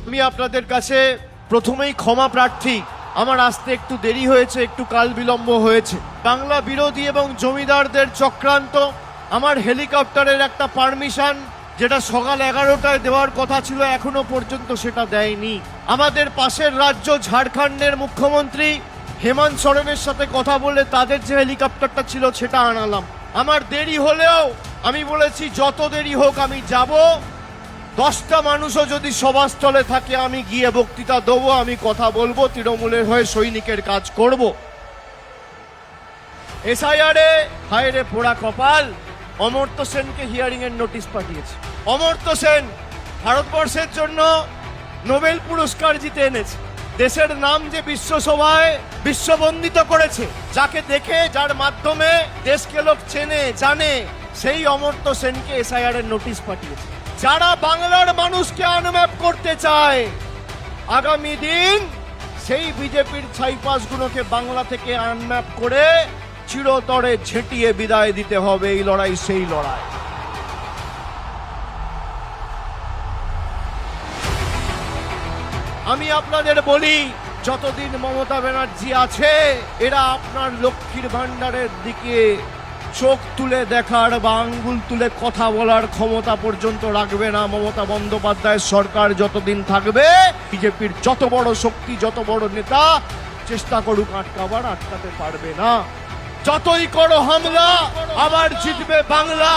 আমি আপনাদের কাছে প্রথমেই ক্ষমা প্রার্থী, আমার আসতে একটু দেরি হয়েছে, একটু কাল বিলম্ব হয়েছে। বাংলা বিরোধী এবং জমিদারদের চক্রান্ত, আমার হেলিকপ্টারের একটা পারমিশন যেটা সকাল 11টায় দেওয়ার কথা ছিল এখনো পর্যন্ত সেটা দেয়নি। আমাদের পাশের রাজ্য ঝাড়খণ্ডের মুখ্যমন্ত্রী হেমন্ত সোরেনের সাথে কথা বলে তাদের যে হেলিকপ্টারটা ছিল সেটা আনালাম। আমার দেরি হলেও আমি বলেছি যত দেরি হোক আমি যাব। 10টা মানুষও যদি সভাস্থলে থাকে আমি গিয়ে বক্তৃতা দেবো, আমি কথা বলবো, তৃণমূলের হয়ে সৈনিকের কাজ করব। এসআইআরে হায়রে পোড়া কপাল, অমর্ত্য সেনকে হিয়ারিং এর নোটিশ পাঠিয়েছে। অমর্ত্য সেন ভারতবর্ষের জন্য নোবেল পুরস্কার জিতে এনেছে, দেশের নাম যে বিশ্বসভায় বিশ্ববন্দিত করেছে, যাকে দেখে যার মাধ্যমে দেশকে লোক চেনে জানে, সেই অমর্ত্য সেনকে এসআইআর এর নোটিশ পাঠিয়েছে। যারা বাংলার মানুষকে আনম্যাপ করতে চায়, আগামী দিন সেই বিজেপির ছাইপাসগুলোকে বাংলা থেকে আনম্যাপ করে চিরতরে ঝেঁটিয়ে বিদায় দিতে হবে। এই লড়াই সেই লড়াই। আমি আপনাদের বলি, যতদিন মমতা ব্যানার্জি আছে এরা আপনার লক্ষ্মীর ভান্ডারের দিকে চোখ তুলে দেখার বা আঙ্গুল তুলে কথা বলার ক্ষমতা পর্যন্ত রাখবে না। মমতা বন্দ্যোপাধ্যায়ের সরকার যতদিন থাকবে, বিজেপির যত বড় শক্তি, যত বড় নেতা চেষ্টা করুক আটকাবার, আটকাতে পারবে না। যতই করো হামলা, আবার জিতবে বাংলা।